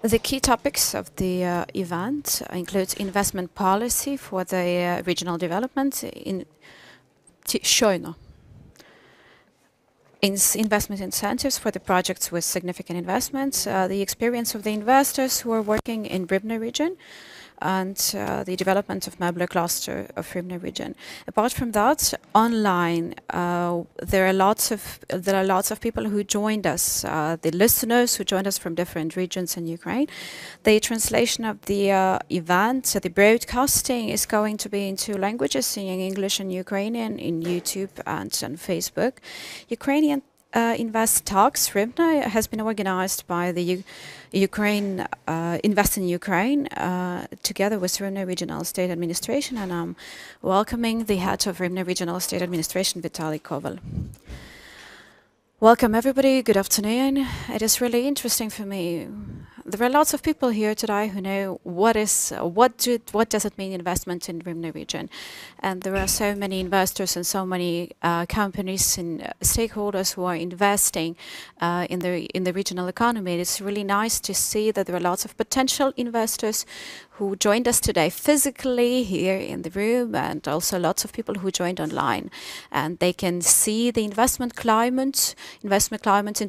The key topics of the event include investment policy for the regional development in China, investment incentives for the projects with significant investments, the experience of the investors who are working in Rivne region, and the development of Mabler cluster of Rivne region. Apart from that, online there are lots of people who joined us, the listeners who joined us from different regions in Ukraine. The translation of the event, the broadcasting is going to be in 2 languages, in English and Ukrainian, in YouTube and on Facebook. UkraineInvest Talks Rivne has been organized by the Ukraine Invest in Ukraine together with Rivne Regional State Administration, and I'm welcoming the head of Rivne Regional State Administration, Vitaly Koval. Welcome everybody, good afternoon. It is really interesting for me. There are lots of people here today who know what does it mean investment in Rivne region, and there are so many investors and so many companies and stakeholders who are investing in the regional economy. It's really nice to see that there are lots of potential investors who joined us today physically here in the room, and also lots of people who joined online, and they can see the investment climate in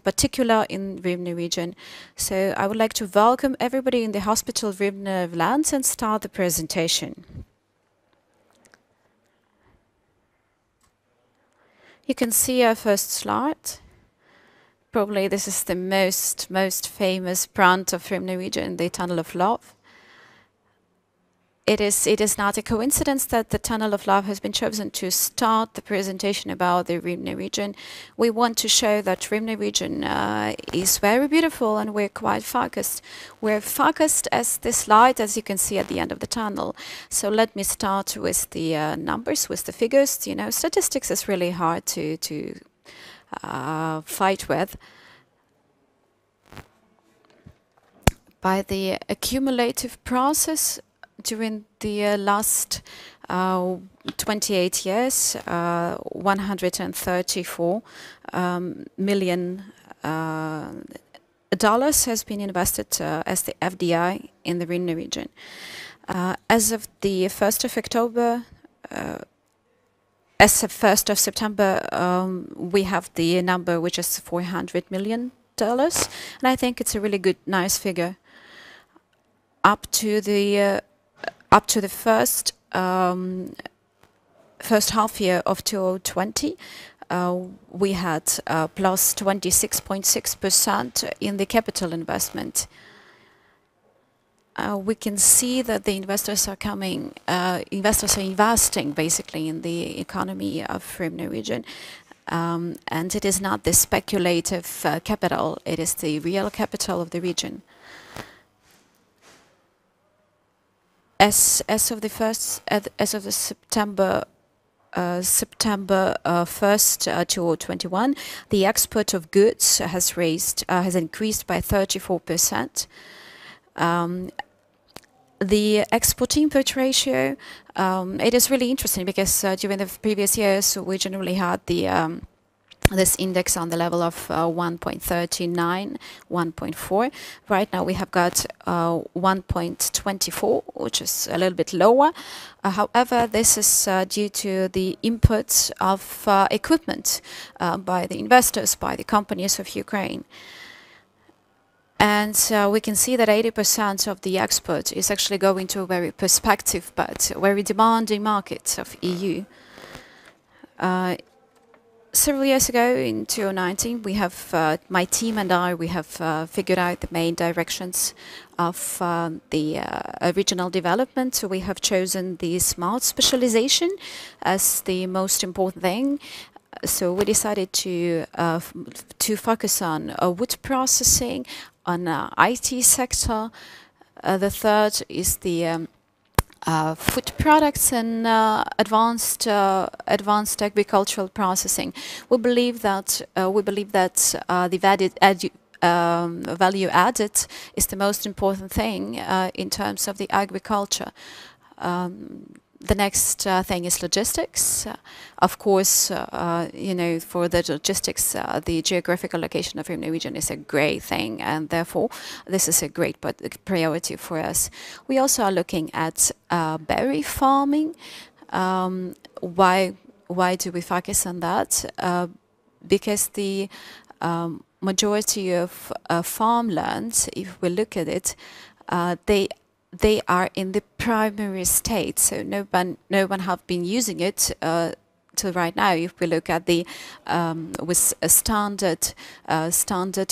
particular in Rivne region. So I would like to welcome everybody in the hospital Rivne lands and start the presentation. You can see our first slide. Probably this is the most famous brand of Rivne region, the Tunnel of Love. It is not a coincidence that the Tunnel of Love has been chosen to start the presentation about the Rivne region. We want to show that Rivne region is very beautiful, and we're quite focused. We're focused as this light, as you can see at the end of the tunnel. So let me start with the numbers, with the figures. You know, statistics is really hard to fight with. By the accumulative process, during the last 28 years, $134 million has been invested as the FDI in the Rivne region. As of the 1st of October, as of 1st of September, we have the number which is $400 million, and I think it's a really good, nice figure. Up to the first half year of 2020, we had plus 26.6% in the capital investment. We can see that the investors are coming, investors are investing basically in the economy of Rivne region. And it is not the speculative capital, it is the real capital of the region. As of the September 1st, 2021, the export of goods has increased by 34%. The export-import ratio, it is really interesting because during the previous years we generally had the this index on the level of 1.39, 1.4. Right now we have got 1.24, which is a little bit lower. However, this is due to the inputs of equipment by the investors, by the companies of Ukraine. And we can see that 80% of the export is actually going to a very perspective but very demanding market of EU. Several years ago, in 2019, we have, my team and I, we have figured out the main directions of the regional development. So we have chosen the smart specialization as the most important thing. So we decided to focus on wood processing, on IT sector. The third is the food products and advanced agricultural processing. We believe that the value added is the most important thing in terms of the agriculture. The next thing is logistics. Of course, for the logistics, the geographical location of Rivne region is a great thing, and therefore this is a great priority for us. We also are looking at berry farming. Why do we focus on that? Because the majority of farmlands, if we look at it, they are in the primary state, so no one have been using it till right now. If we look at the with standard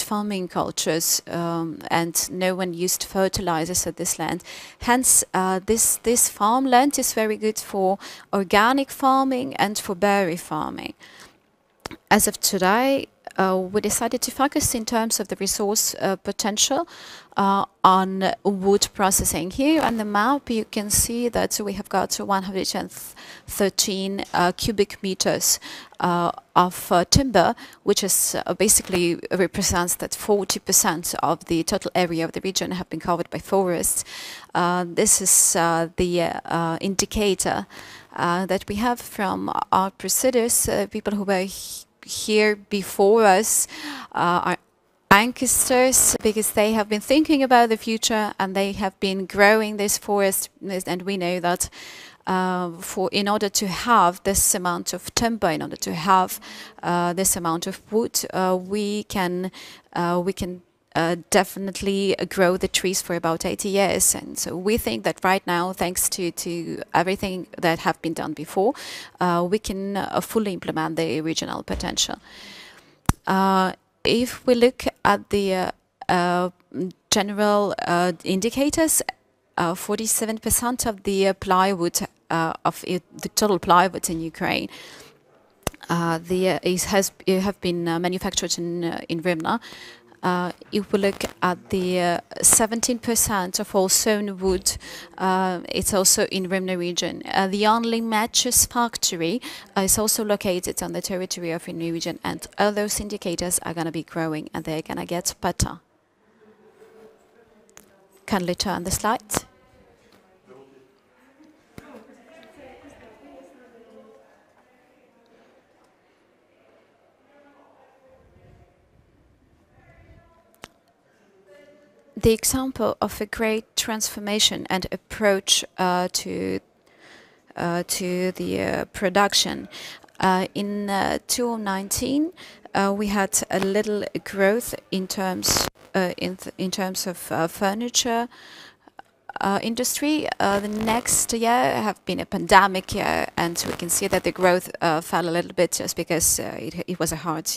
farming cultures, and no one used fertilizers at this land. Hence, this farmland is very good for organic farming and for berry farming. As of today, we decided to focus in terms of the resource potential on wood processing. Here on the map, you can see that we have got 113 cubic meters of timber, which is basically represents that 40% of the total area of the region have been covered by forests. This is the indicator that we have from our preceders, people who were here before us, are ancestors, because they have been thinking about the future and they have been growing this forest. And we know that in order to have this amount of timber, in order to have this amount of wood, we can definitely grow the trees for about 80 years. And so we think that right now, thanks to everything that have been done before, we can fully implement the regional potential. If we look at the general indicators, 47% of the plywood, the total plywood in Ukraine, have been manufactured in Rivne. If we look at the 17% of all sawn wood, it's also in Rivne region. The only matches factory is also located on the territory of Rivne region, and all those indicators are going to be growing and they're going to get better. Kindly turn the slides. The example of a great transformation and approach to the production. In 2019, we had a little growth in terms of furniture industry. The next year have been a pandemic year, and we can see that the growth fell a little bit just because it was a hard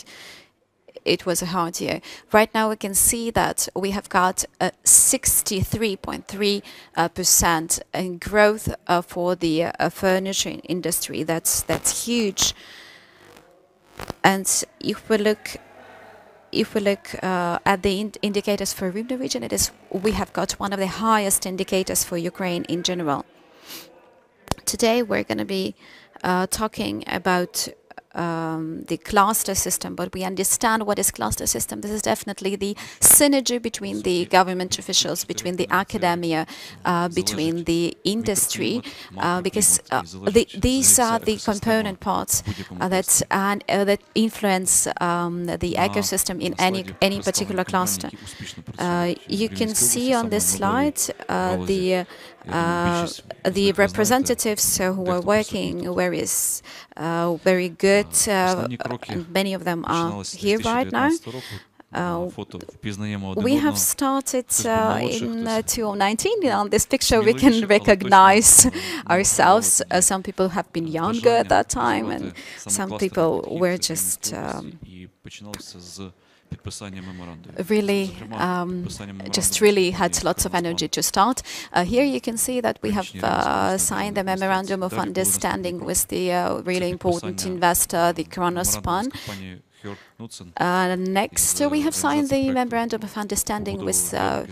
year. Right now we can see that we have got 63.3% in growth for the furniture industry. That's huge. And if we look at the indicators for Rivne region, we have got one of the highest indicators for Ukraine in general. Today we're going to be talking about the cluster system, but we understand what is cluster system. This is definitely the synergy between the government officials, between the academia, between the industry, because these are the component parts that influence the ecosystem in any particular cluster. You can see on this slide the representatives who are working very good, and many of them are here right now. We have started in 2019. On this picture we can recognize ourselves. Some people have been younger at that time, and some people were just really had lots of energy to start. Here you can see that we have signed a memorandum of understanding with the really important investor, the Kronospan. Next, we have signed the memorandum of understanding with a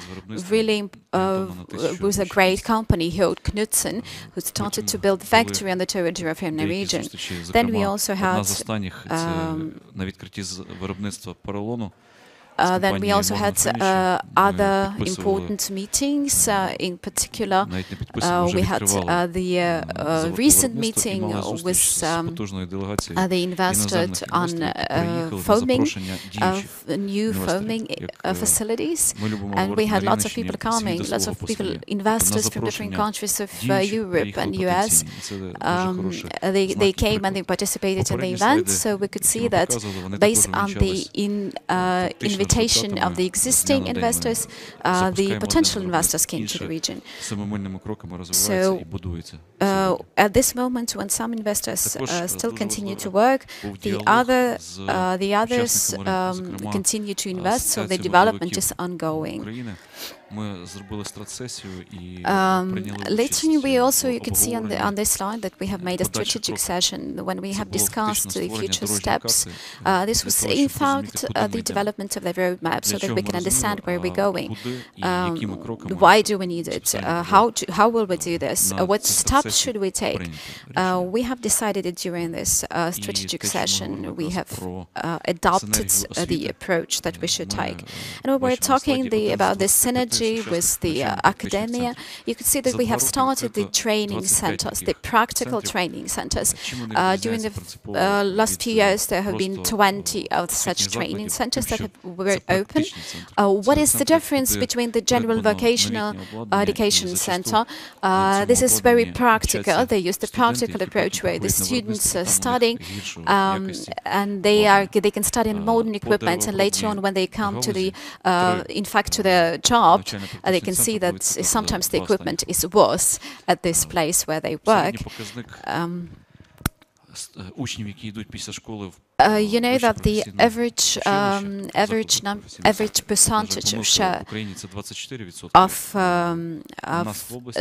great company, Knudsen, who started to build a factory on the territory of Rivne region. Then we also had Then we also had other important meetings. In particular, we had the recent meeting with the investor on foaming, new foaming facilities, and we had lots of people coming, lots of people, investors from different countries of Europe and US. They came and they participated in the event, so we could see that based on the invitation of the existing investors, the potential investors came to the region. So at this moment, when some investors still continue to work, the others continue to invest, so the development is ongoing. Later, we also, you can see on this slide that we have made a strategic session when we have discussed the future steps. This was, in fact, the development of the roadmap, so that we can understand where we're going. Why do we need it? How will we do this? What steps should we take? We have decided it during this strategic session. We have adopted the approach that we should take. And we were talking about the synergy with the academia. You can see that we have started the training centers, the practical training centers. During the last few years, there have been 20 of such training centers that were open. What is the difference between the general vocational education center? This is very practical. They use the practical approach where the students are studying, and they can study in modern equipment, and later on when they come to the, in fact, to the job, they can see that sometimes the equipment is worse at this place where they work. You know that the average percentage of share of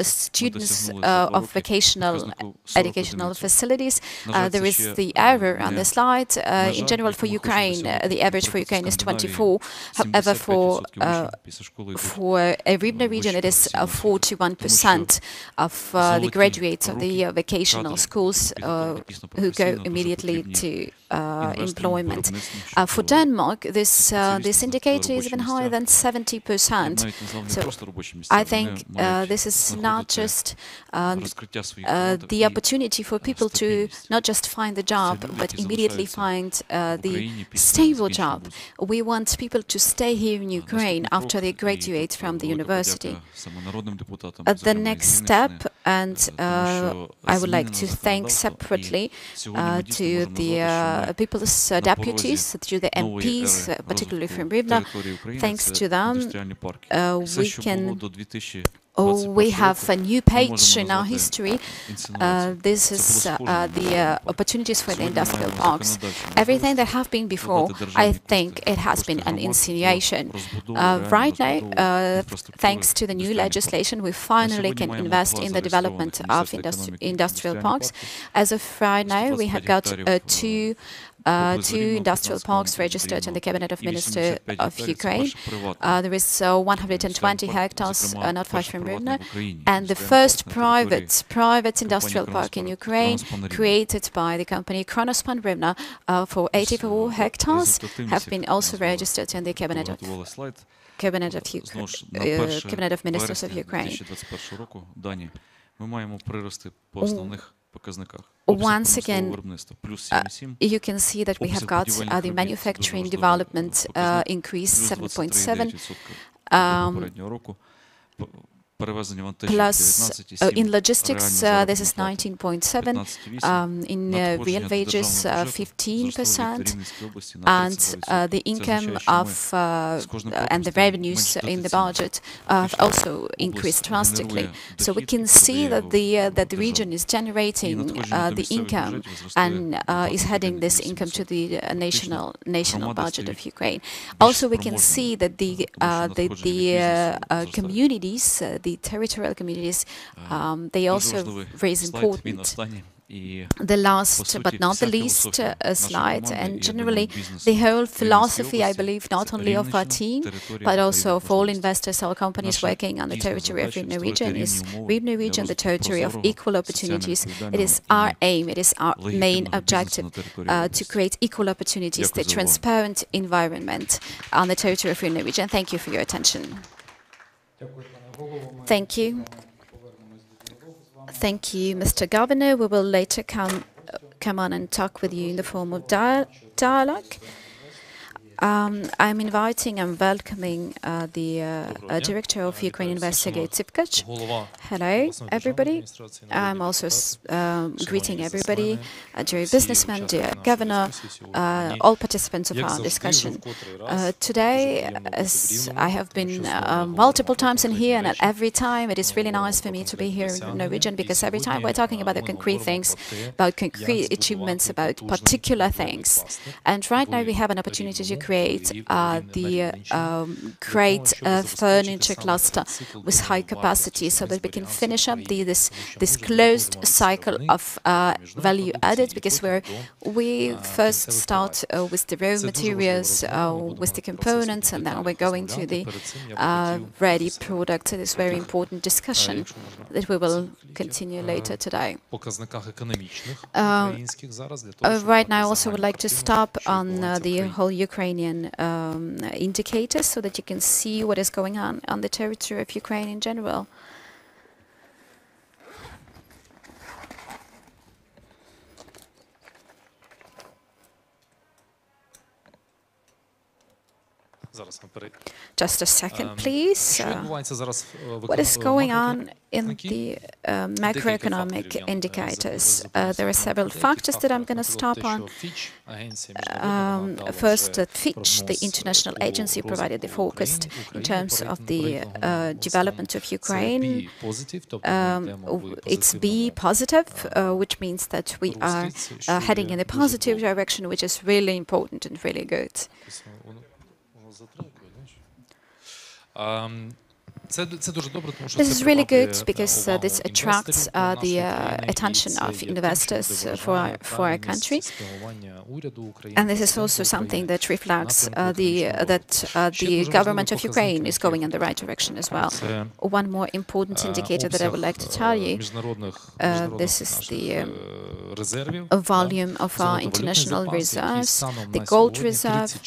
students of vocational educational facilities, there is the error on the slide. In general, for Ukraine, the average for Ukraine is 24. However, for a Rivne region, it is 41% of the graduates of the vocational schools who go immediately to employment. For Denmark, this indicator is even higher than 70%. So I think this is not just the opportunity for people to not just find the job, but immediately find the stable job. We want people to stay here in Ukraine after they graduate from the university. The next step, and I would like to thank separately to the people's deputies, to the MPs, particularly from Rivne. Thanks to them, we have a new page in our history. This is the opportunities for the industrial parks. Everything that have been before, I think it has been an insinuation. Right now, thanks to the new legislation, we finally can invest in the development of industrial parks. As of right now, we have got two industrial parks registered in the Cabinet of Ministers of Ukraine. There is 120 hectares not far from Rivne, and the first private industrial park in Ukraine, created by the company Rivne for 84 hectares, have been also registered in the Cabinet of Ministers of Ukraine. Once again, you can see that we have got the manufacturing development increase 7.7%. Plus, in logistics, this is 19.7%, in real wages, 15%, and the income of and the revenues in the budget have also increased drastically. So we can see that the region is generating the income and is heading this income to the national budget of Ukraine. Also, we can see that the communities, the territorial communities, they also raise important the last but not the least slide, and generally the whole philosophy, I believe, not only of our team, but also of all investors or companies working on the territory of Rivne region, is Rivne region the territory of equal opportunities. It is our aim, it is our main objective to create equal opportunities, the transparent environment on the territory of Rivne region. Thank you for your attention. Thank you. Thank you, Mr. Governor. We will later come on and talk with you in the form of dialogue. I'm welcoming the Director of UkraineInvest, Sergei Tsipkach. Hello, everybody. I'm also greeting everybody, dear businessmen, dear Governor, all participants of our discussion. Today, as I have been multiple times in here, and at every time, it is really nice for me to be here in Norwegian, because every time we're talking about the concrete things, about concrete achievements, about particular things. And right now, we have an opportunity to create the great furniture cluster with high capacity, so that we can finish up this closed cycle of value added, because we first start with the raw materials, with the components, and then we're going to the ready product. It is a very important discussion that we will continue later today. Right now, I also would like to stop on the whole Ukrainian indicators, so that you can see what is going on the territory of Ukraine in general. Just a second, please. What is going on in the macroeconomic indicators? There are several factors that I'm going to stop on. First, Fitch, the international agency, provided the forecast in terms of the development of Ukraine. It's B positive, which means that we are heading in a positive direction, which is really important and really good. This is really good, because this attracts the attention of investors for our country, and this is also something that reflects that the government of Ukraine is going in the right direction as well. One more important indicator that I would like to tell you, this is the volume of our international reserves, the gold reserve,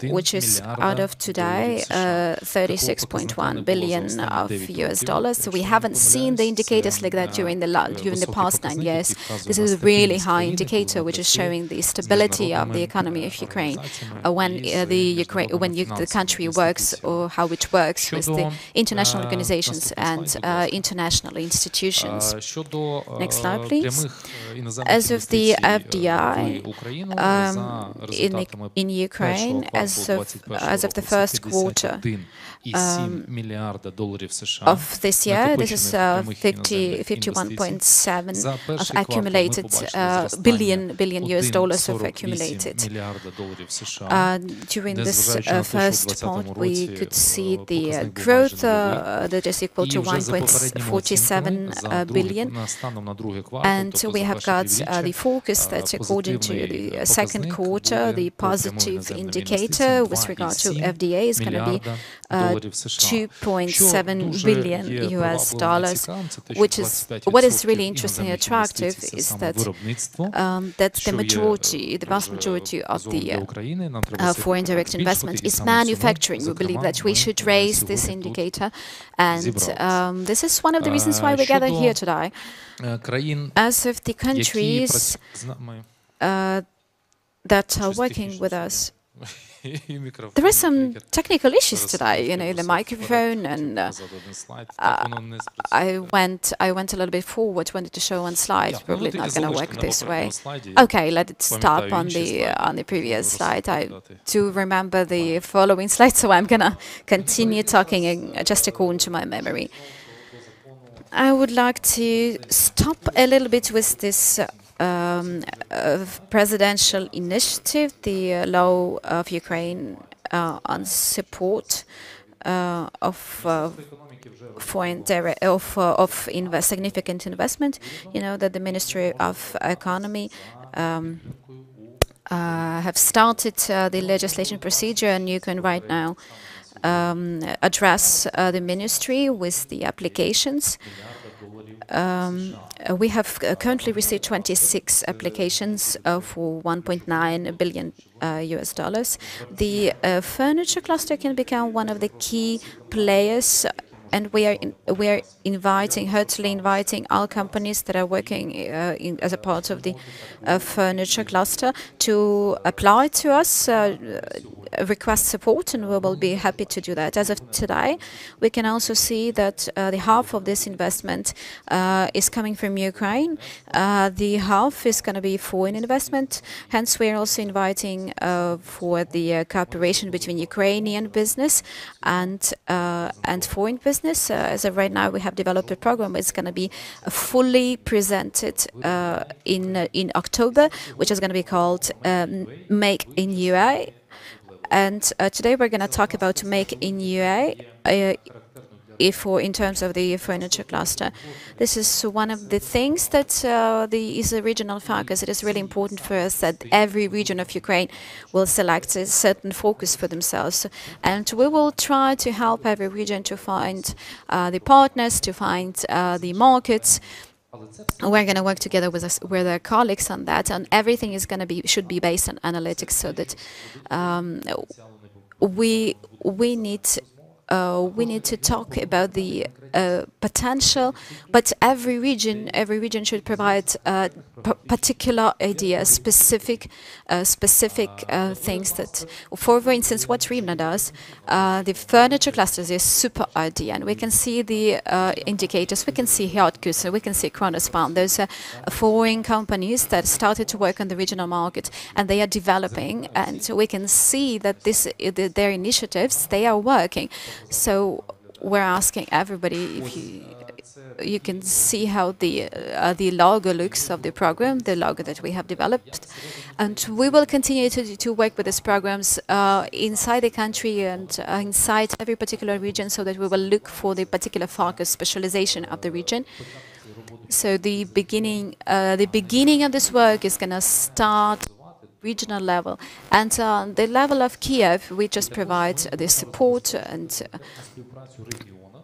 which is out of today 36.1 billion of US dollars. So we haven't seen the indicators like that during the past 9 years. This is a really high indicator, which is showing the stability of the economy of Ukraine when the country works, or how it works with the international organizations and international institutions. Next slide, please. As of the FDI in Ukraine, as of the first quarter of this year, this is 51.7 of accumulated billion US dollars of accumulated. During this first part, we could see the growth that is equal to 1.47 billion, and we have got the focus that according to the second quarter, the positive indicator with regard to FDA is going to be 2.7 billion US dollars, which is what is really interesting and attractive, is that the vast majority of the foreign direct investment is manufacturing. We believe that we should raise this indicator, and this is one of the reasons why we gather here today. As of the countries that are working with us, there are some technical issues today, the microphone, and I went a little bit forward, wanted to show one slide, probably not going to work this way. Okay, let it stop on the previous slide. I do remember the following slide, so I'm going to continue talking just according to my memory. I would like to stop a little bit with this presidential initiative, the law of Ukraine on support significant investment. You know that the Ministry of Economy have started the legislation procedure, and you can right now address the ministry with the applications. We have currently received 26 applications for 1.9 billion US dollars. The furniture cluster can become one of the key players, and we are heartily inviting all companies that are working as a part of the furniture cluster to apply to us, request support, and we will be happy to do that. As of today, we can also see that the half of this investment is coming from Ukraine. The half is going to be foreign investment. Hence, we are also inviting for the cooperation between Ukrainian business and foreign business. As of right now, we have developed a program. It's going to be fully presented in October, which is going to be called Make in UA. And today we're going to talk about Make in UA in terms of the furniture cluster. This is one of the things that is a regional focus. It is really important for us that every region of Ukraine will select a certain focus for themselves. And we will try to help every region to find the partners, to find the markets. We're going to work together with our colleagues on that, and everything is going to should be based on analytics, so that we need to talk about the potential, but every region should provide particular ideas, specific things that, for instance, what Rivne does. The furniture clusters is super idea, and we can see the indicators. We can see Hjartkus, we can see Kronospan. Those are foreign companies that started to work on the regional market, and they are developing, and so we can see that their initiatives, they are working. So we're asking everybody, if you can see how the logo looks of the program, the logo that we have developed, and we will continue to work with these programs inside the country and inside every particular region, so that we will look for the particular focus, specialization of the region. So the beginning of this work is going to start regional level, and on the level of Kiev, we just provide the support,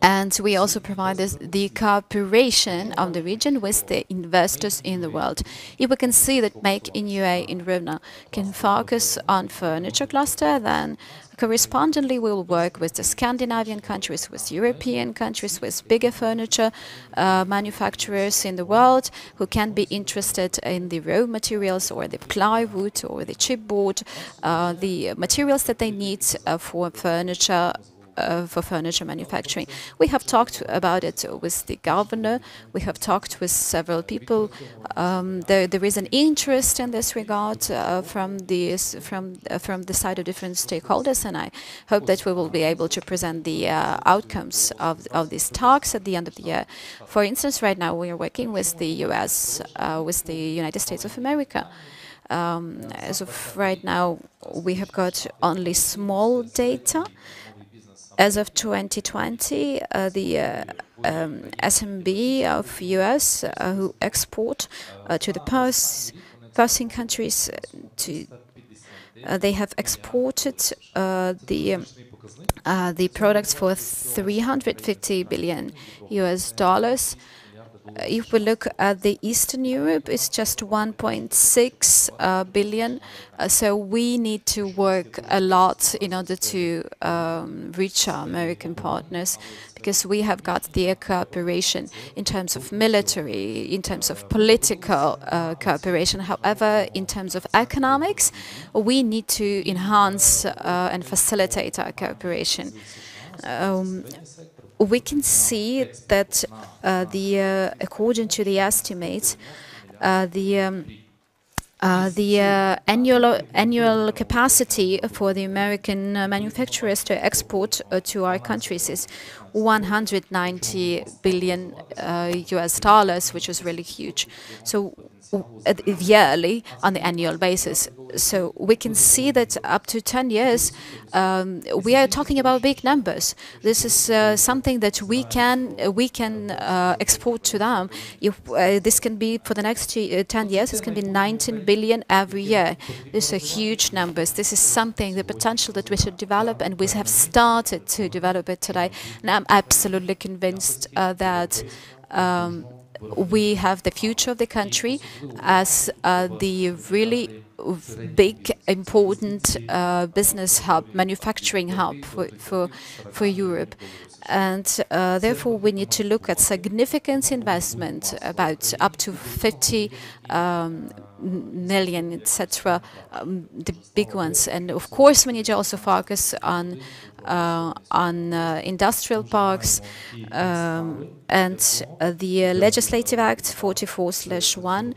and we also provide the cooperation of the region with the investors in the world. If we can see that Make in UA in Rivne can focus on furniture cluster, then correspondingly we will work with the Scandinavian countries, with European countries, with bigger furniture manufacturers in the world who can be interested in the raw materials or the plywood or the chipboard, the materials that they need for furniture manufacturing. We have talked about it with the governor. We have talked with several people. There is an interest in this regard from the side of different stakeholders, and I hope that we will be able to present the outcomes of these talks at the end of the year. For instance, right now we are working with the US, with the United States of America. As of right now, we have got only small data. As of 2020, the SMB of US who export to the Persian countries, they have exported the products for 350 billion US dollars. If we look at the Eastern Europe, it's just 1.6 billion. So we need to work a lot in order to reach our American partners, because we have got the cooperation in terms of military, in terms of political cooperation. However, in terms of economics, we need to enhance and facilitate our cooperation. We can see that according to the estimates, the annual capacity for the American manufacturers to export to our countries is 190 billion US dollars, which is really huge. So yearly on the annual basis. So we can see that up to 10 years, we are talking about big numbers. This is something that we can export to them. If this can be for the next 10 years, this can be 19 billion every year. These are huge numbers. This is something, the potential that we should develop, and we have started to develop it today. And I'm absolutely convinced that we have the future of the country as the really big, important business hub, manufacturing hub for Europe. And therefore, we need to look at significant investment, about up to 50 million, etc., the big ones. And of course, we need to also focus on industrial parks, and the Legislative Act 44/1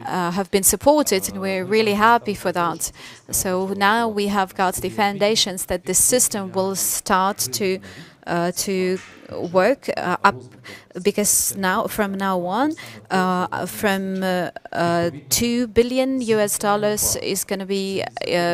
have been supported, and we're really happy for that. So now we have got the foundations that the system will start to work up, because from now on, from $2 billion is going to be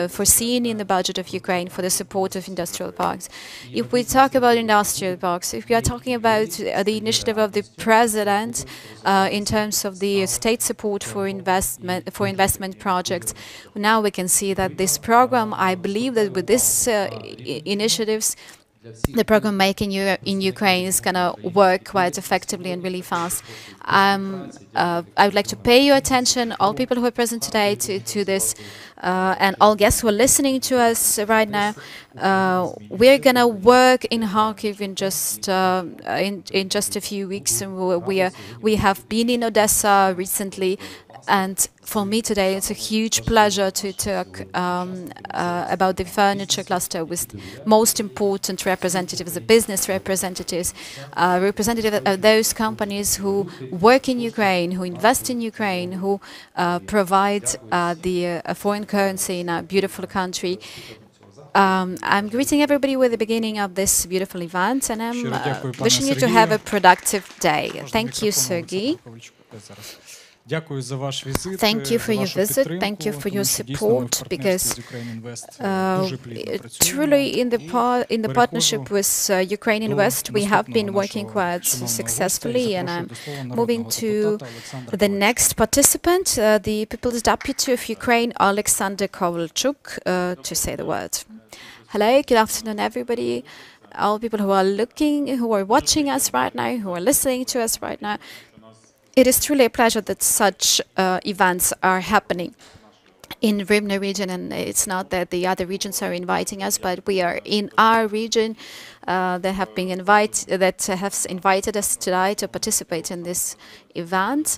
foreseen in the budget of Ukraine for the support of industrial parks. If we talk about industrial parks, if we are talking about the initiative of the president in terms of the state support for investment projects, now we can see that this program, I believe that with these initiatives, the program making in Ukraine is going to work quite effectively and really fast. I would like to pay your attention, all people who are present today, to this, and all guests who are listening to us right now. We're going to work in Kharkiv in just a few weeks, and we have been in Odessa recently. And for me today, it's a huge pleasure to talk about the furniture cluster with most important representatives, the business representatives, representatives of those companies who work in Ukraine, who invest in Ukraine, who provide the foreign currency in our beautiful country. I'm greeting everybody with the beginning of this beautiful event, and I'm wishing you to have a productive day. Thank you, Sergey. Thank you for your visit. Thank you for your support, because truly in the partnership with UkraineInvest, we have been working quite successfully. And I'm moving to the next participant, the People's Deputy of Ukraine, Alexander Kovalchuk, to say the word. Hello, good afternoon, everybody. All people who are watching us right now, who are listening to us right now. It is truly a pleasure that such events are happening in Rivne region, and it's not that the other regions are inviting us, but we are in our region that have invited us today to participate in this event.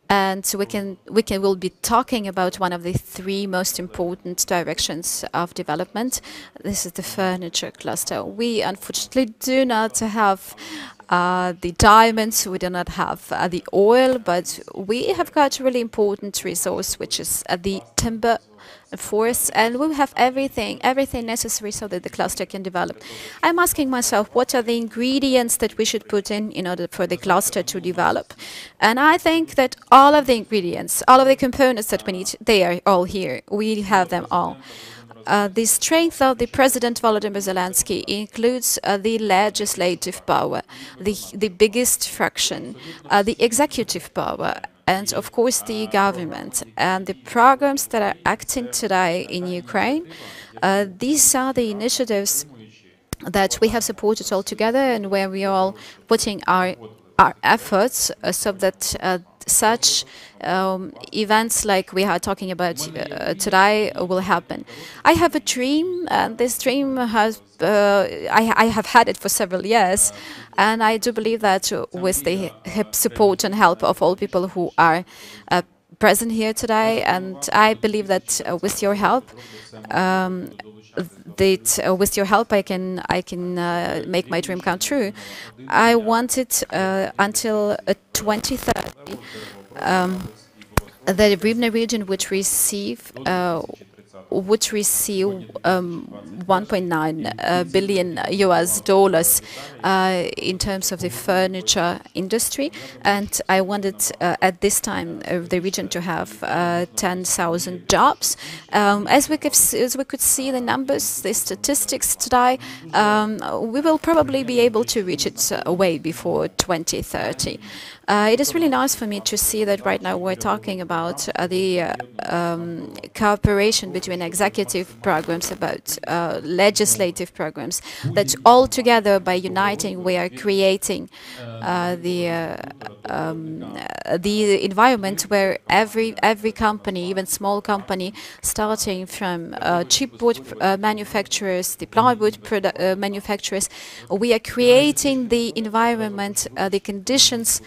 And so we'll be talking about one of the three most important directions of development. This is the furniture cluster. We unfortunately do not have the diamonds, we do not have the oil, but we have got a really important resource, which is the timber forest, and we have everything necessary so that the cluster can develop. I'm asking myself, what are the ingredients that we should put in order for the cluster to develop? And I think that all of the ingredients, all of the components that we need, they are all here. We have them all. The strength of the President Volodymyr Zelensky includes the legislative power, the biggest fraction, the executive power, and of course the government. And the programs that are acting today in Ukraine, these are the initiatives that we have supported all together, and where we are all putting our efforts so that such events like we are talking about today will happen. I have a dream, and this dream has I have had it for several years, and I do believe that with the support and help of all people who are present here today, and I believe that with your help, I can make my dream come true. I want it until 2030. The Rivne region would receive would receive 1.9 billion US dollars in terms of the furniture industry, and I wanted at this time the region to have 10,000 jobs. As we could see the numbers, the statistics today, we will probably be able to reach it way before 2030. It is really nice for me to see that right now we're talking about the cooperation between executive programs, about legislative programs, that all together by uniting we are creating the environment where every company, even small company, starting from chipboard manufacturers, the plywood manufacturers, we are creating the environment, the conditions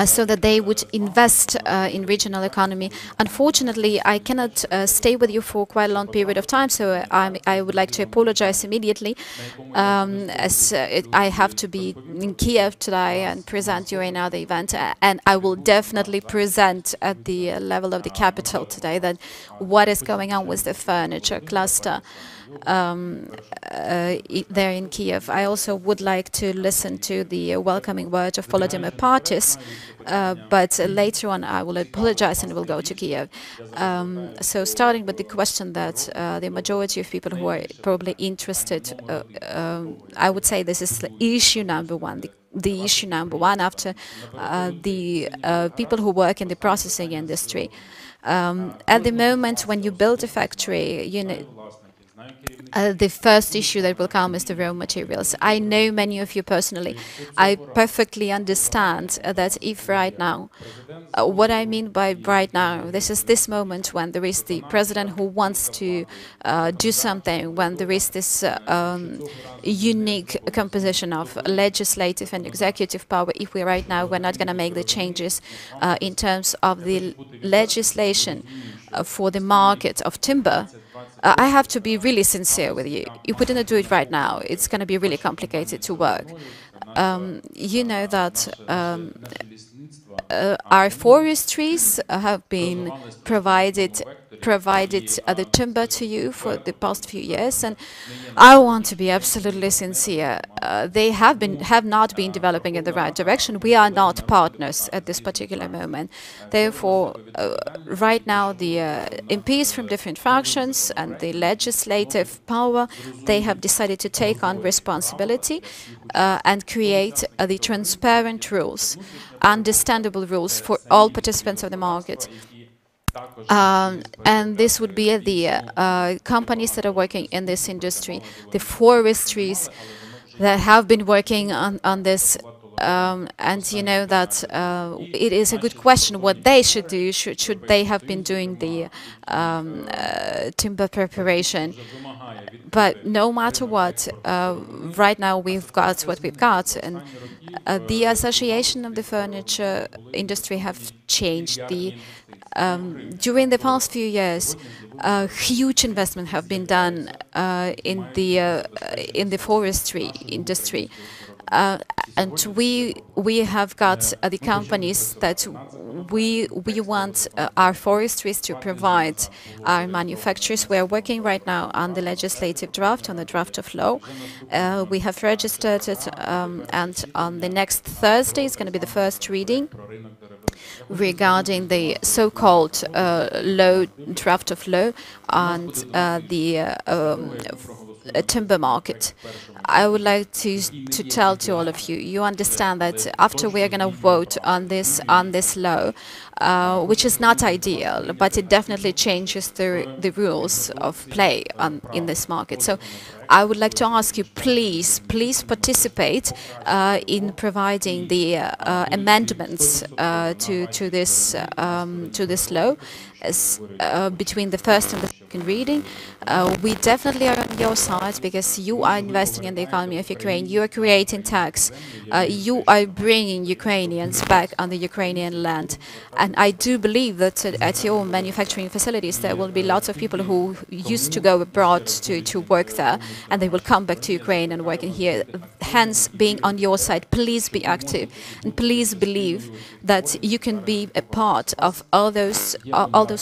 so that they would invest in regional economy. Unfortunately, I cannot stay with you for quite a long period of time, so I would like to apologize immediately, as I have to be in Kiev today and present you another event, and I will definitely present at the level of the capital today that what is going on with the furniture cluster there in Kiev. I also would like to listen to the welcoming words of Volodymyr Partis, but later on I will apologize and will go to Kiev. So starting with the question that the majority of people who are probably interested, I would say this is the issue number one. The issue number one after the people who work in the processing industry. At the moment when you build a factory, you know, the first issue that will come is the raw materials. I know many of you personally. I perfectly understand that if right now, what I mean by right now, this is this moment when there is the president who wants to do something, when there is this unique composition of legislative and executive power. If we right now, we're not going to make the changes in terms of the legislation for the market of timber, I have to be really sincere with you. If we didn't do it right now, it's going to be really complicated to work. You know that our forestries have been provided the timber to you for the past few years, and I want to be absolutely sincere. They have not been developing in the right direction. We are not partners at this particular moment. Therefore, right now the MPs from different factions and the legislative power, they have decided to take on responsibility and create the transparent rules, understandable rules for all participants of the market. And this would be the companies that are working in this industry, the forestries that have been working on this. And you know that it is a good question what they should do. Should they have been doing the timber preparation? But no matter what, right now we've got what we've got, and the association of the furniture industry have changed. During the past few years, huge investment have been done in the forestry industry. And we have got the companies that we want our forestries to provide our manufacturers. We are working right now on the legislative draft, on the draft of law. We have registered it, and on the next Thursday is going to be the first reading regarding the so-called draft of law on the timber market. I would like to tell to all of you, you understand that after we are going to vote on this law, which is not ideal, but it definitely changes the rules of play in this market. So I would like to ask you, please participate in providing the amendments to this law between the first and the second reading. We definitely are on your side because you are investing in the economy of Ukraine. You are creating tax. You are bringing Ukrainians back on the Ukrainian land. And I do believe that at your manufacturing facilities there will be lots of people who used to go abroad to work there, and they will come back to Ukraine and work in here. Hence, being on your side, please be active and please believe that you can be a part of all those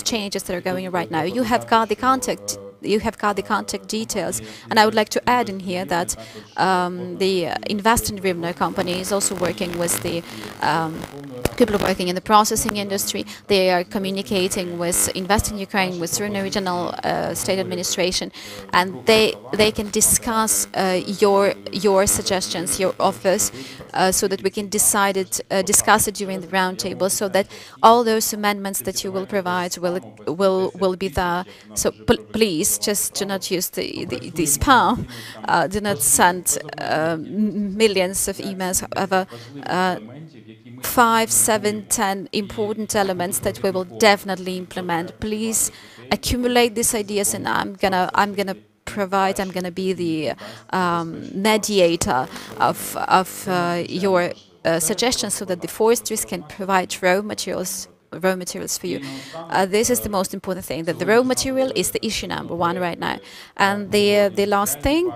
changes that are going on right now. You have got the contact. You have got the contact details, and I would like to add in here that the Invest in Rivne company is also working with the people working in the processing industry. They are communicating with Invest in Ukraine, with Rivne Regional State Administration, and they can discuss your suggestions, your offers, so that we can discuss it during the roundtable, so that all those amendments that you will provide will be there. So please just do not use the spam. Do not send millions of emails. However, 5, 7, 10 important elements that we will definitely implement. Please accumulate these ideas, and I'm gonna be the mediator of your suggestions, so that the forestries can provide raw materials for you. This is the most important thing, that the raw material is the issue number one right now. And the last thing,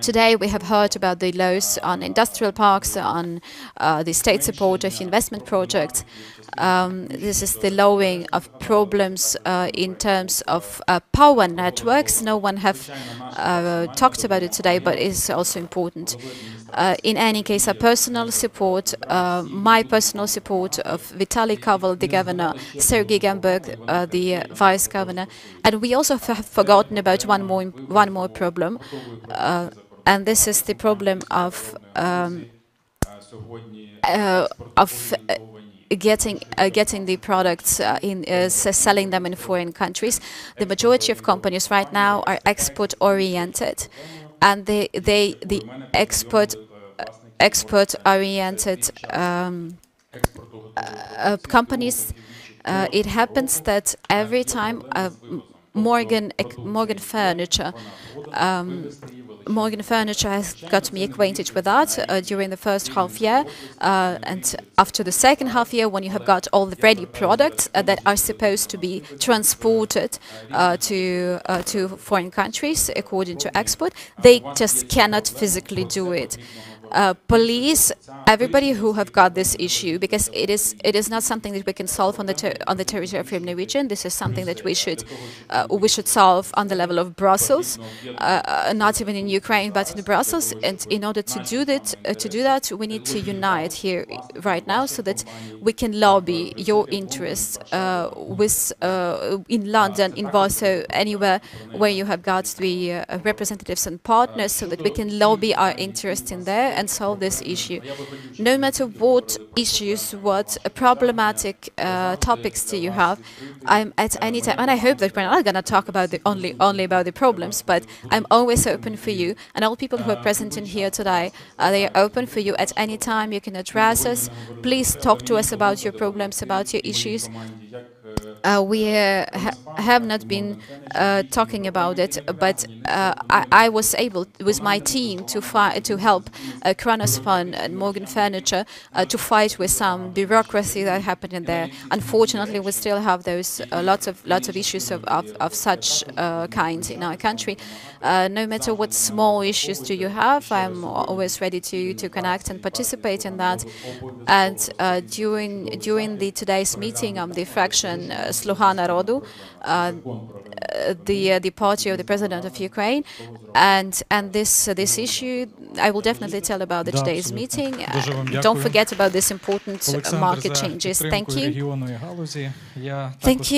today we have heard about the laws on industrial parks, on the state support of investment projects. This is the lowering of problems in terms of power networks. No one have talked about it today, but it's also important. In any case, my personal support of Vitaly Koval, the governor, Sergei Gamberg, the vice governor, and we also have forgotten about one more problem, and this is the problem of getting the products selling them in foreign countries. The majority of companies right now are export oriented, and the export oriented companies. It happens that every time Morgan Furniture has got me acquainted with that during the first half year, and after the second half year, when you have got all the ready products that are supposed to be transported to foreign countries according to export, they just cannot physically do it. Police everybody who have got this issue, because it is not something that we can solve on the territory of Rivne region. This is something that we should solve on the level of Brussels, not even in Ukraine, but in Brussels. And in order to do that, we need to unite here right now, so that we can lobby your interests in London, in Warsaw, anywhere where you have got the representatives and partners, so that we can lobby our interests in there and solve this issue. No matter what issues, what problematic topics do you have, I'm at any time, and I hope that we're not going to talk about only about the problems, but I'm always open for you, and all people who are present in here today, they are open for you at any time. You can address us. Please talk to us about your problems, about your issues. We have not been talking about it, but I was able, with my team, to help Kronos Fund and Morgan Furniture to fight with some bureaucracy that happened in there. Unfortunately, we still have those lots of issues of such kind in our country. No matter what small issues do you have, I'm always ready to connect and participate in that. And during today's meeting of the fraction Sluha Narodu, the party of the president of Ukraine, and this issue, I will definitely tell about today's meeting. Don't forget about this important market changes. Thank you. Thank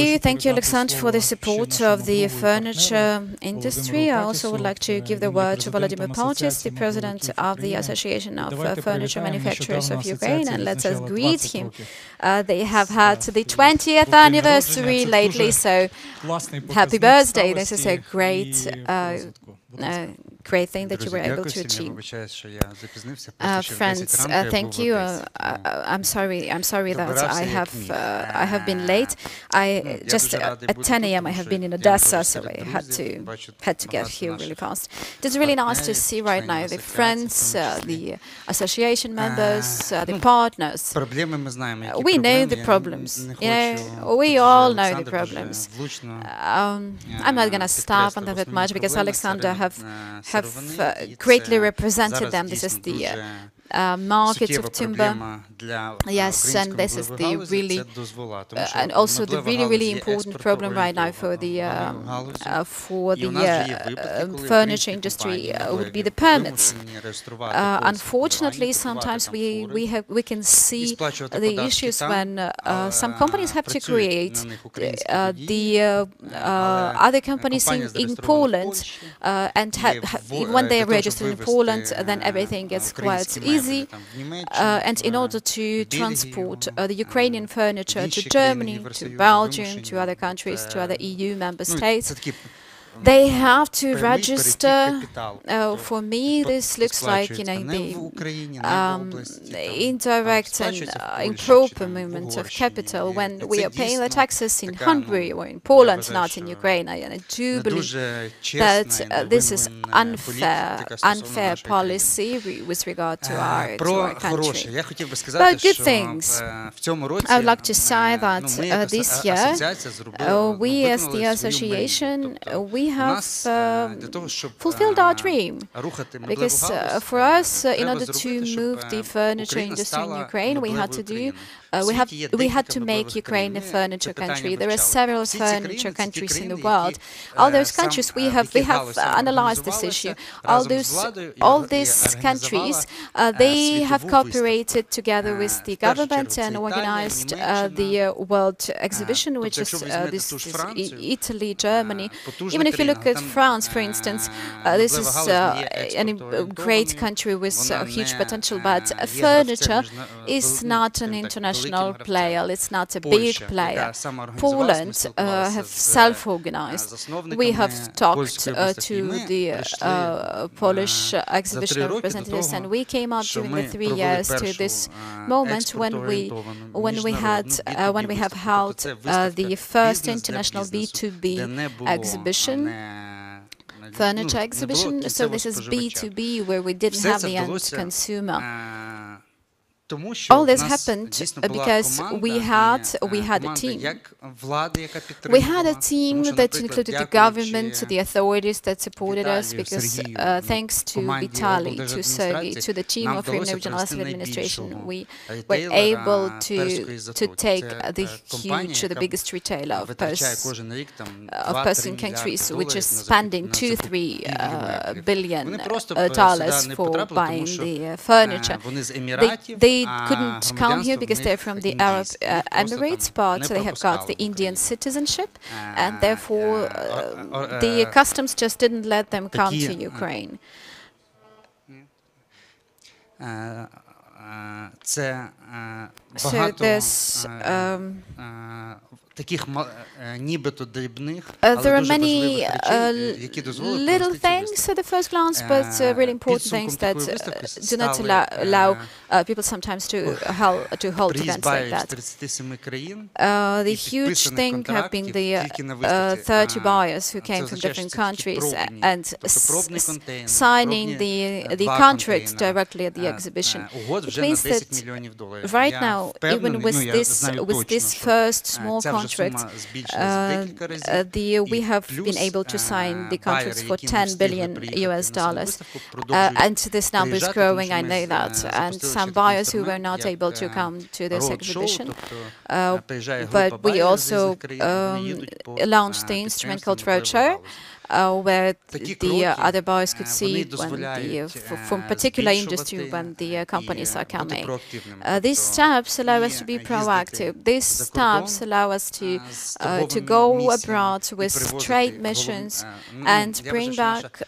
you, Alexander, for the support of the furniture industry. I also would like to give the word to Volodymyr Palchis, the president of the Association of Furniture Manufacturers of Ukraine, and let us greet him. They have had the 20th anniversary lately, so happy birthday. This is a great thing that you were able to achieve. Friends, thank you. I'm sorry that I have been late. I just at 10 a.m. I have been in Odessa, so I had to get here really fast. It's really nice to see right now the friends, the association members, the partners. We know the problems. You know, we all know the problems. I'm not gonna stop on that much, because Alexander have greatly represented them. This is the markets of timber. Yes, and this is the really, and also the really important problem right now for the furniture industry would be the permits. Unfortunately, sometimes we can see the issues when some companies have to create the other companies in Poland, and when they are registered in Poland, then everything gets quite easy. And in order to transport the Ukrainian furniture to Germany, to Belgium, to other countries, to other EU member states, they have to register. For me, this looks like, the indirect and improper movement of capital when we are paying the taxes in Hungary or in Poland, not in Ukraine. And I do believe that this is unfair policy with regard to our country. But good things. I would like to say that this year, we as the association, we have fulfilled our dream, because for us, in order to move the furniture industry in Ukraine, we had to make Ukraine a furniture country. There are several furniture countries in the world. All those countries, we have analyzed this issue. All these countries, they have cooperated together with the government and organized the World Exhibition, which is Italy, Germany. Even if you look at France, for instance, this is a great country with huge potential, but furniture is not an international player. It's not a big player. Poland have self-organized. We have talked to the Polish exhibition representatives, and we came up during the 3 years to this moment when we have held the first international B2B exhibition. Furniture exhibition. So this is B2B, where we didn't have the end consumer. All this happened because we had a team. We had a team that included the government, the authorities that supported us, because thanks to Vitaly, to Sergey, to the team of Rivne Regional Asset Administration, we were able to take the biggest retailer of Persian countries, which is spending $2-3 billion for buying the furniture. They couldn't come here because they're from the Arab Emirates, but they have got the Indian citizenship, and therefore the customs just didn't let them come to Ukraine. So there's there are many little things at the first glance, but really important things that do not allow people sometimes to hold events like that. The huge thing have been the 30 buyers who came from different countries and signing the contracts directly at the exhibition. It means that right now, even with this first small contract, we have been able to sign the contracts for $10 billion and this number is growing. I know that, and some buyers who were not able to come to this exhibition, but we also launched the instrument called Roadshow, where the other buyers could see when from particular industry when the companies are coming. These steps allow us to be proactive. These steps allow us to go abroad with trade missions and bring back.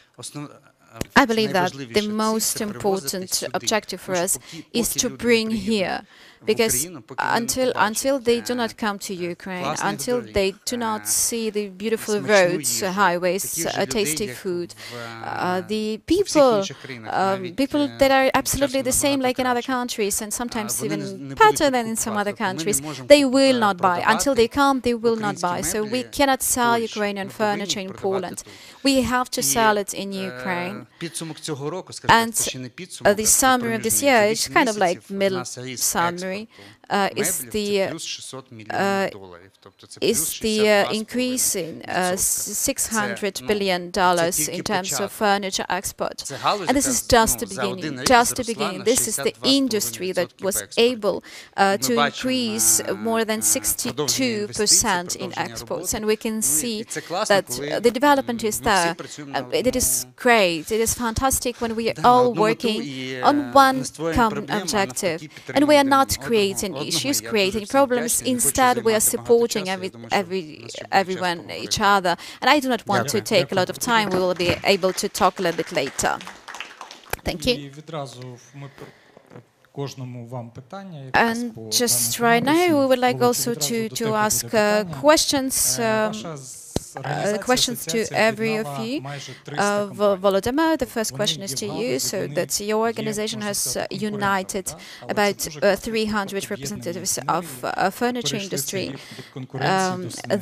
I believe that the most important objective for us is to bring here, because until they do not come to Ukraine, until they do not see the beautiful roads, highways, tasty food, the people that are absolutely the same like in other countries, and sometimes even better than in some other countries, they will not buy. Until they come, they will not buy. So we cannot sell Ukrainian furniture in Poland. We have to sell it in Ukraine. And the summary of this year is kind of like middle summary. is the increase in $600 billion in terms of furniture export. And this is just the beginning, just the beginning. This is the industry that was able to increase more than 62% in exports. And we can see that the development is there. It is great. It is fantastic when we are all working on one common objective. And we are not creating issues, creating problems. Instead, we are supporting everyone, each other. And I do not want to take a lot of time. We will be able to talk a little bit later. Thank you. And just right now, we would like also to ask questions to every of you. Volodymyr, the first question is to you. So that your organization has united about 300 representatives of furniture industry.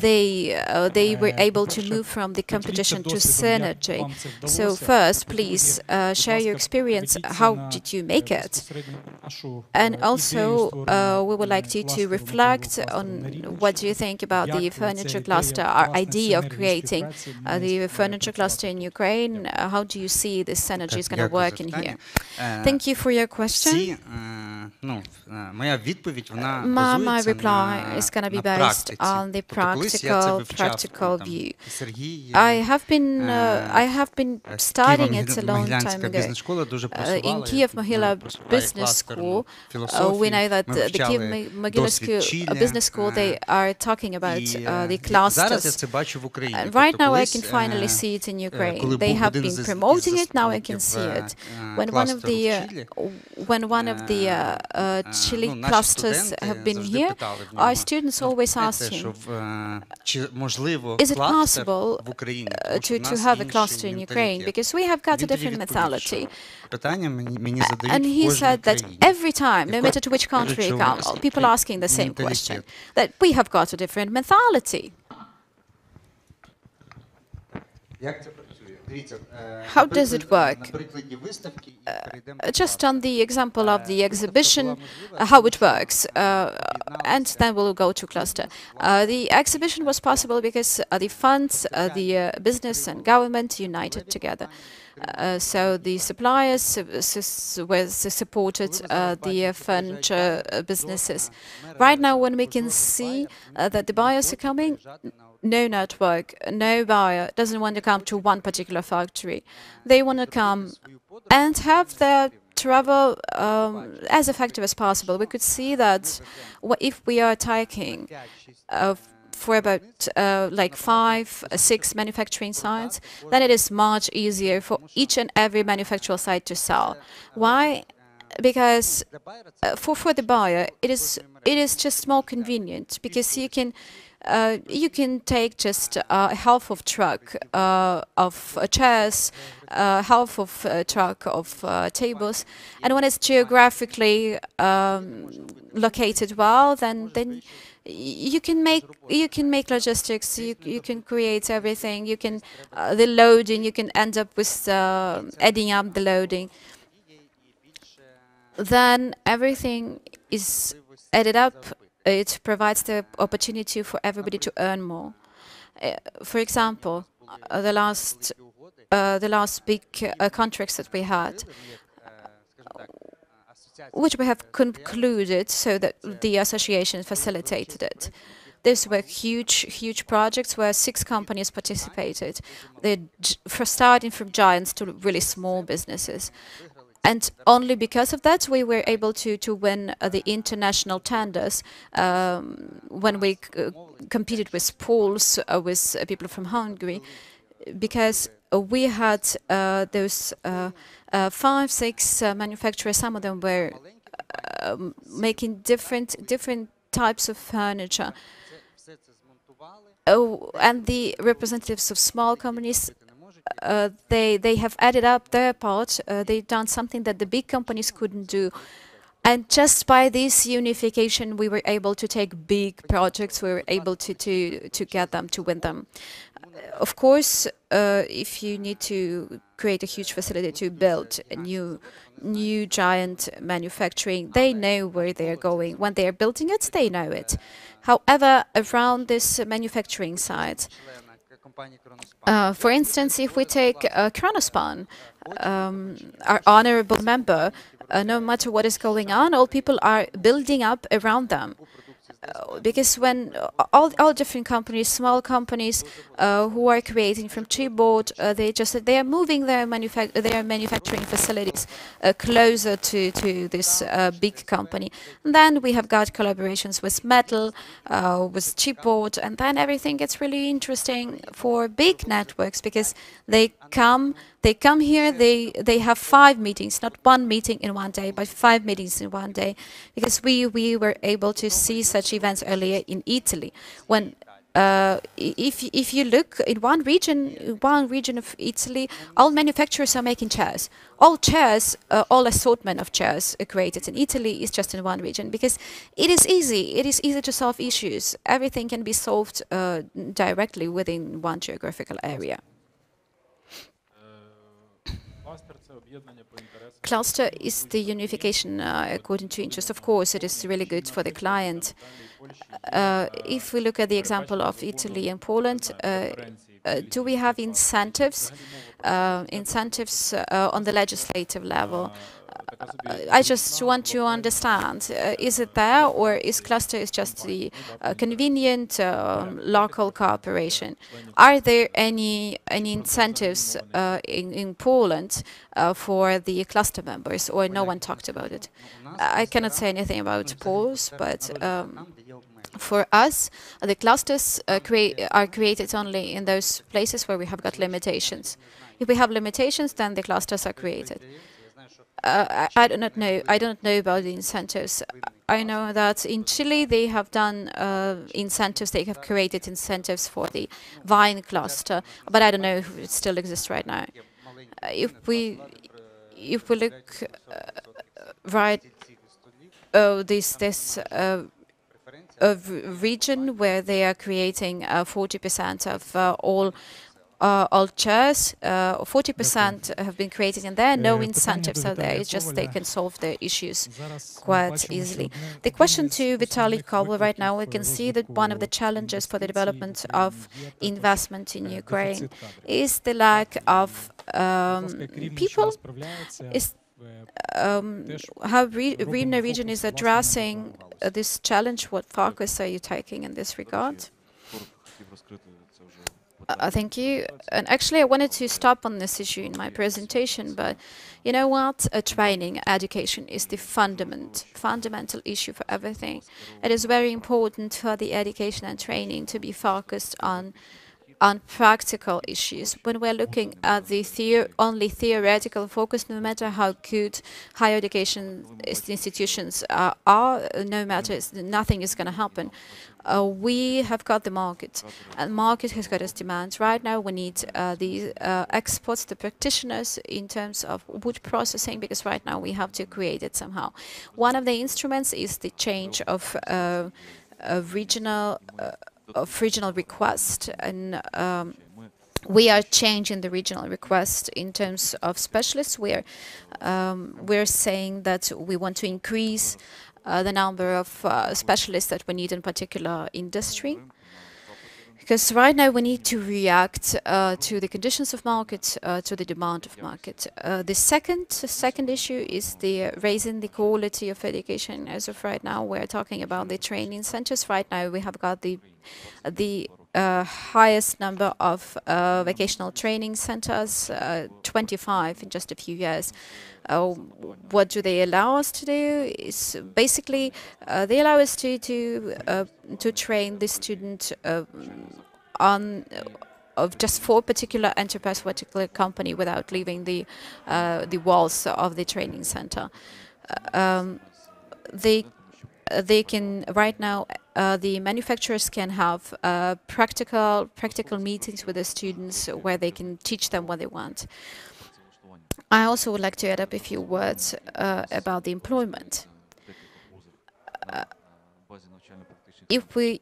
They were able to move from the competition to synergy. So first, please share your experience. How did you make it? And also, we would like you to reflect on what do you think about the furniture cluster, our idea of creating the furniture cluster in Ukraine. How do you see this synergy is going to work in here? Thank you for your question. My reply is going to be based on the practical view. I have been studying it a long time ago. In Kiev-Mohyla Business School, we know that the Kiev-Mohyla Business School, they are talking about the clusters. And right now I can finally see it in Ukraine. They have been promoting it, now I can see it. When one of the Chile clusters have been here, our students always ask him, is it possible to have a cluster in Ukraine? Because we have got a different mentality. And he said that every time, no matter to which country you come, people are asking the same question, that we have got a different mentality. How does it work? Just on the example of the exhibition, how it works, and then we'll go to cluster. The exhibition was possible because the funds, the business and government united together. So the suppliers supported the furniture businesses. Right now, when we can see that the buyers are coming, no network, no buyer doesn't want to come to one particular factory. They want to come and have their travel as effective as possible. We could see that if we are taking for about like 5, 6 manufacturing sites, then it is much easier for each and every manufacturer site to sell. Why? Because for the buyer, it is just more convenient, because you can take just half of truck of chairs, half of truck of tables, and when it's geographically located well, then you can make logistics. You can create everything. You can the loading. You can end up with adding up the loading. Then everything is added up. It provides the opportunity for everybody to earn more. For example, the last big contracts that we had, which we have concluded so that the association facilitated it. These were huge projects where 6 companies participated. They're starting from giants to really small businesses. And only because of that, we were able to win the international tenders when we competed with Poles, with people from Hungary, because we had those 5, 6 manufacturers. Some of them were making different types of furniture. And the representatives of small companies, they have added up their part. They've done something that the big companies couldn't do. And just by this unification, we were able to take big projects. We were able to get them, to win them. Of course, if you need to create a huge facility to build a new giant manufacturing. They know where they're going. When they're building it, they know it. However, around this manufacturing site, for instance, if we take Kronospan, our honorable member, no matter what is going on, all people are building up around them. Because when all different companies, small companies who are creating from chipboard, they are moving their manufacturing facilities closer to this big company. And then we have got collaborations with metal, with chipboard, and then everything gets really interesting for big networks because they come here, they have 5 meetings, not 1 meeting in one day, but 5 meetings in one day, because we were able to see such events earlier in Italy. When if you look in one region of Italy, all manufacturers are making chairs. All chairs, all assortment of chairs created in Italy is just in one region because it is easy. It is easy to solve issues. Everything can be solved directly within one geographical area. Cluster is the unification according to interest. Of course, it is really good for the client. If we look at the example of Italy and Poland, do we have incentives on the legislative level? I just want to understand, is it there, or is cluster is just the convenient local cooperation? Are there any incentives in Poland for the cluster members, or no one talked about it? I cannot say anything about Poles, but for us, the clusters are created only in those places where we have got limitations. If we have limitations, then the clusters are created. I do not know. I don't know about the incentives. I know that in Chile they have done incentives. They have created incentives for the vine cluster, but I don't know if it still exists right now. If we look right, this region where they are creating 40% of all chairs, 40% have been created, and there are no incentives out there. It's just they can solve their issues quite easily. The question to Vitaly Koval right now, we can see that one of the challenges for the development of investment in Ukraine is the lack of people. Is how Rivne region is addressing this challenge? What focus are you taking in this regard? Thank you. And actually, I wanted to stop on this issue in my presentation, but you know what? Training, education is the fundamental issue for everything. It is very important for the education and training to be focused on practical issues. When we're looking at the only theoretical focus, no matter how good higher education institutions are, no matter, nothing is going to happen. We have got the market, and market has got its demands. Right now, we need the experts, the practitioners in terms of wood processing, because right now we have to create it somehow. One of the instruments is the change of regional request, and we are changing the regional request in terms of specialists. We're saying that we want to increase the number of specialists that we need in particular industry, because right now we need to react to the conditions of market, to the demand of market. The second issue is the raising the quality of education. As of right now, we're talking about the training centers. Right now, we have got the highest number of vocational training centers, 25 in just a few years. What do they allow us to do? Is basically they allow us to train the student on just for particular enterprise, particular company, without leaving the walls of the training center. They can right now. The manufacturers can have practical meetings with the students where they can teach them what they want. I also would like to add up a few words about the employment. If we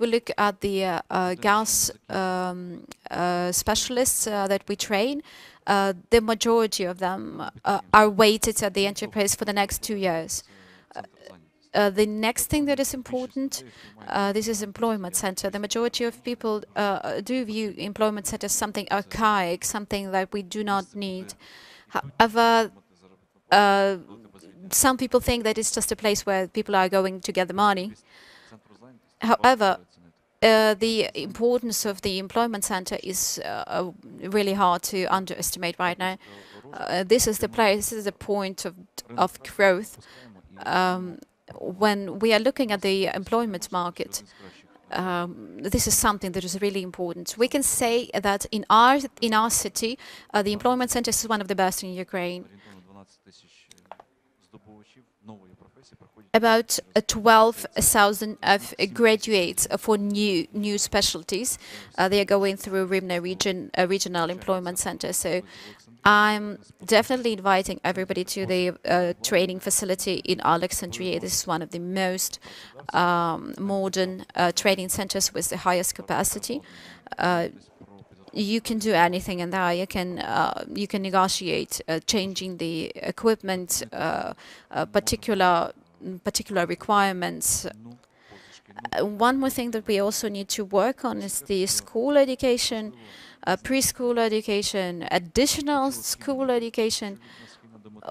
look at the gas specialists that we train, the majority of them are weighted at the enterprise for the next 2 years. The next thing that is important, this is employment center. The majority of people do view employment center as something archaic, something that we do not need. However, some people think that it's just a place where people are going to get the money. However, the importance of the employment center is really hard to underestimate right now. This is the place, this is the point of growth. When we are looking at the employment market, this is something that is really important. We can say that in our city, the employment center is one of the best in Ukraine. About 12,000 of graduates for new specialties. They are going through Rivne regional employment center. So I'm definitely inviting everybody to the training facility in Alexandria. This is one of the most modern training centers with the highest capacity. You can do anything in there. You can negotiate changing the equipment, particular requirements. One more thing that we also need to work on is the school education, preschool education, additional school education.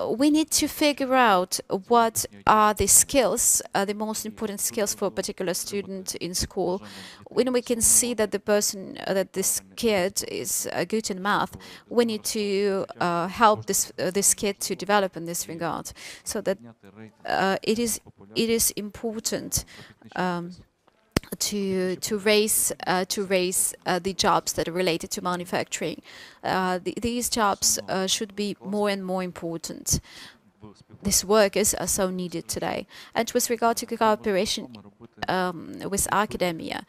We need to figure out what are the skills, the most important skills for a particular student in school. When we can see that this kid is good in math, we need to help this kid to develop in this regard, so that it is important to raise the jobs that are related to manufacturing. These jobs should be more and more important. These workers are so needed today. And with regard to cooperation with academia,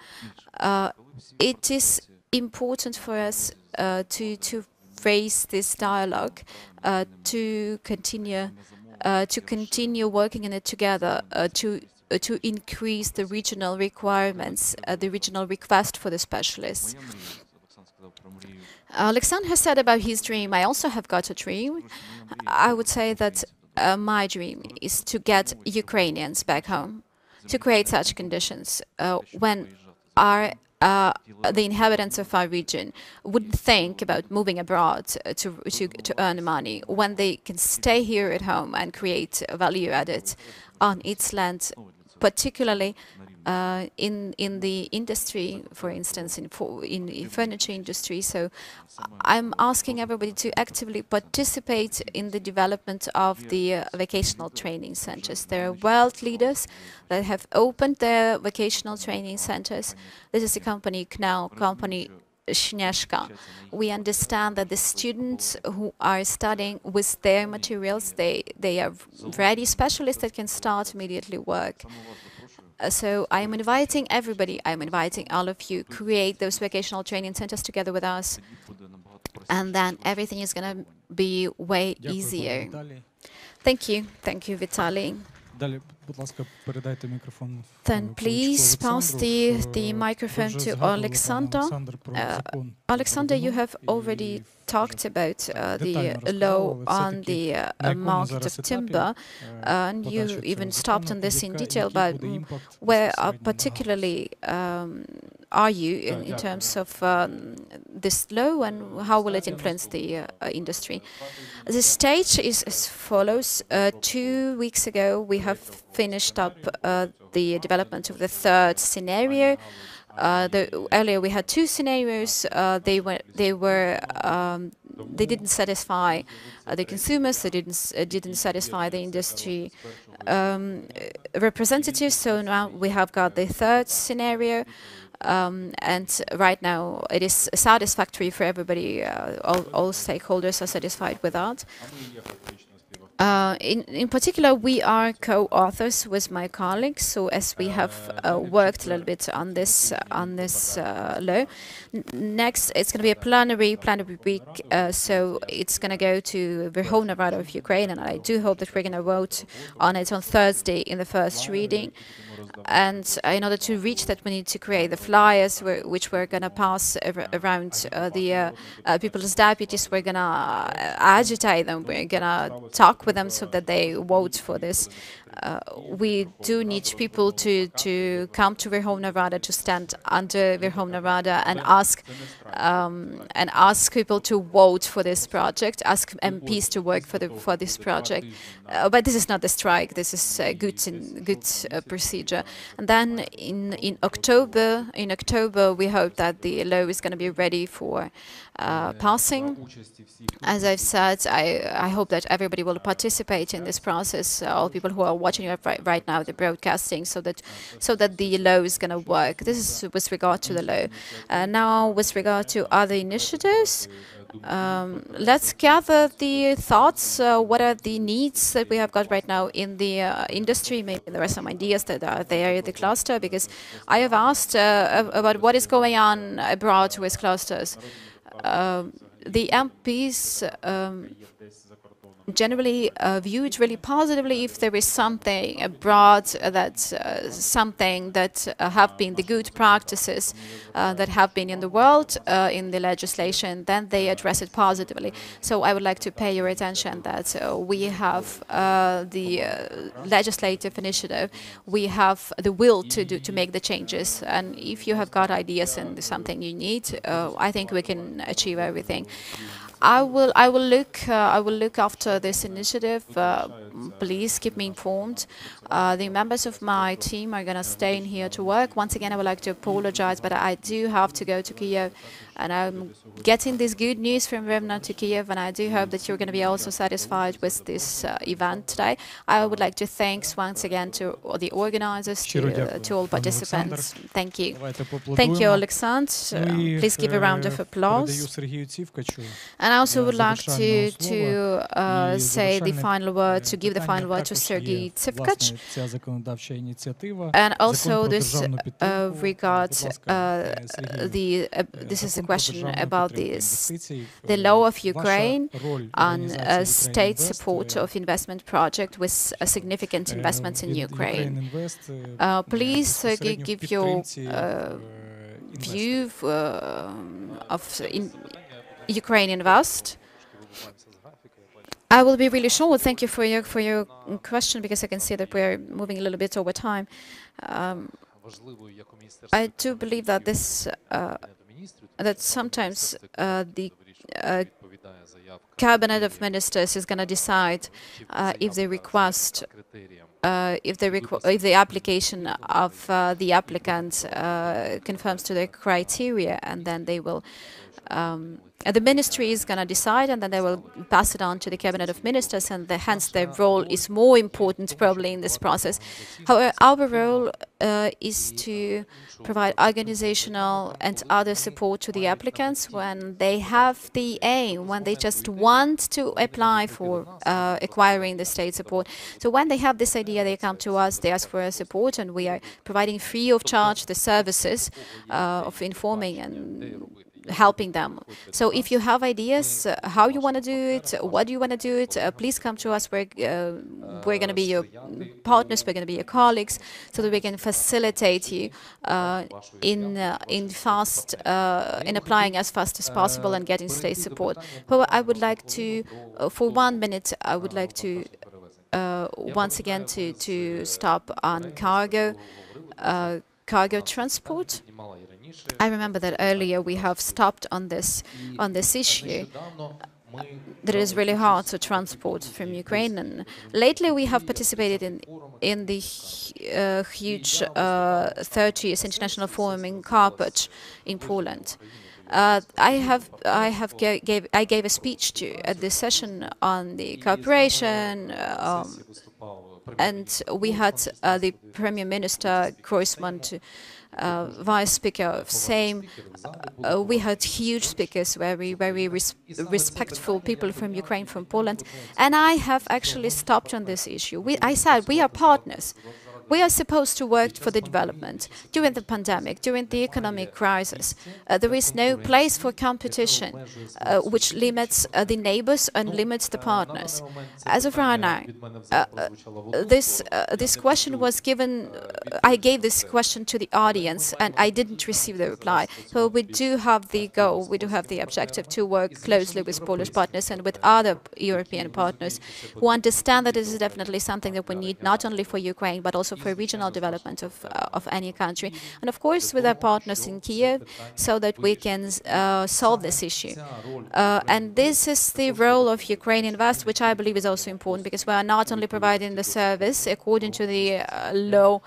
it is important for us to raise this dialogue, to continue working in it together, to increase the regional requirements, the regional request for the specialists. Alexander has said about his dream. I also have got a dream. I would say that my dream is to get Ukrainians back home, to create such conditions when the inhabitants of our region wouldn't think about moving abroad to earn money, when they can stay here at home and create value added on its land, particularly in the industry, for instance, in the furniture industry. So I'm asking everybody to actively participate in the development of the vocational training centers. There are world leaders that have opened their vocational training centers. This is the company Śnieżka. We understand that the students who are studying with their materials, they are ready specialists that can start immediately work. So I'm inviting everybody, I'm inviting all of you, create those vocational training centers together with us, and then everything is going to be way easier. Thank you, Vitaly. Then please pass the microphone to Alexander. Alexander, you have already talked about the law on the market of timber, and you even stopped on this in detail, but where particularly are you in terms of this law, and how will it influence the industry? The stage is as follows. 2 weeks ago, we have finished up the development of the third scenario. Earlier we had 2 scenarios. They didn't satisfy the consumers. They didn't satisfy the industry representatives. So now we have got the third scenario. And right now it is satisfactory for everybody. All stakeholders are satisfied with that. In particular, we are co-authors with my colleagues. So as we have worked a little bit on this law, Next, it's going to be a plenary week, so it's going to go to Verkhovna Rada of Ukraine, and I do hope that we're going to vote on it on Thursday in the first reading. And in order to reach that, we need to create the flyers, which we're going to pass around the people's deputies. We're going to agitate them. We're going to talk with them so that they vote for this. We do need people to come to Verkhovna Rada, to stand under Verkhovna Rada and ask people to vote for this project, ask MPs to work for this project. But this is not a strike. This is a good procedure. And then in October, we hope that the law is going to be ready for passing. As I've said, I hope that everybody will participate in this process. All people who are watching right now the broadcasting, so that the law is going to work. This is with regard to the law. Now, with regard to other initiatives, let's gather the thoughts. What are the needs that we have got right now in the industry? Maybe there are some ideas that are there in the cluster, because I have asked about what is going on abroad with clusters. The MPs generally view it really positively if there is something abroad that have been the good practices that have been in the world in the legislation, then they address it positively. So I would like to pay your attention that we have the legislative initiative, we have the will to make the changes, and if you have got ideas and something you need, I think we can achieve everything. I will look after this initiative. Please keep me informed. The members of my team are going to stay in here to work. Once again, I would like to apologize, but I do have to go to Kiev, and I'm getting this good news from Rivne to Kiev, and I do hope that you're going to be also satisfied with this event today. I would like to thank once again to all the organizers, to all participants. Thank you. Thank you, Alexander. Please give a round of applause. And I also would like to say the final word, to give the final word to Sergei Tsivkach. And also this regards this is a question about the law of Ukraine on state support of investment project with significant investments in Ukraine. Please give your view of UkraineInvest. I will be really short. Thank you for your question, because I can see that we're moving a little bit over time. I do believe that that sometimes the cabinet of ministers is going to decide if they request, if the application of the applicant conforms to the criteria, and then they will. The ministry is going to decide, and then they will pass it on to the cabinet of ministers, and hence their role is more important probably in this process. However, our role is to provide organizational and other support to the applicants when they have the aim, when they just want to apply for acquiring the state support. So when they have this idea, they come to us, they ask for our support, and we are providing free of charge the services of informing and helping them. So if you have ideas how you want to do it, what do you want to do it, please come to us. We're going to be your partners, we're going to be your colleagues, so that we can facilitate you in applying as fast as possible and getting state support. However, I would like to, for 1 minute, I would like to once again to stop on cargo transport. I remember that earlier we have stopped on this issue. That is really hard to transport from Ukraine, and lately we have participated in the huge 30th International Forum in Karpacz in Poland. I gave a speech at this session on the cooperation, and we had the Premier Minister Groisman, Vice Speaker of Sejm. We had huge speakers, very respectful people from Ukraine, from Poland, and I have actually stopped on this issue. I said we are partners. we are supposed to work for the development. During the pandemic, during the economic crisis, there is no place for competition, which limits the neighbors and limits the partners. As of right now, this question was given, I gave this question to the audience and I didn't receive the reply. So we do have the goal, we do have the objective to work closely with Polish partners and with other European partners who understand that this is definitely something that we need not only for Ukraine but also for regional development of any country. And of course with our partners in Kiev so that we can solve this issue. And this is the role of UkraineInvest, which I believe is also important because we are not only providing the service according to the law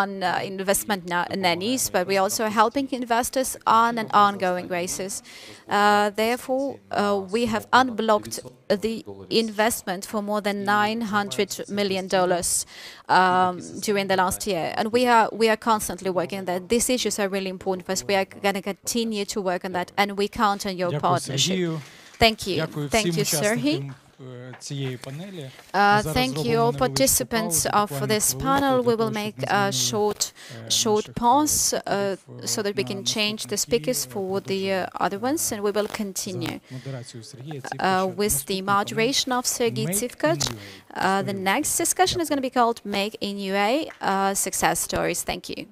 on investment nannies, but we also are helping investors on an ongoing basis. Therefore, we have unblocked the investment for more than $900 million during the last year, and we are constantly working on that. These issues are really important for us. We are going to continue to work on that, and we count on your partnership. Thank you. Thank you, Serhiy. Thank you, all participants of this panel. We will make a short pause so that we can change the speakers for the other ones, and we will continue with the moderation of Serhiy Tsivkach. The next discussion is going to be called Make in UA Success Stories. Thank you.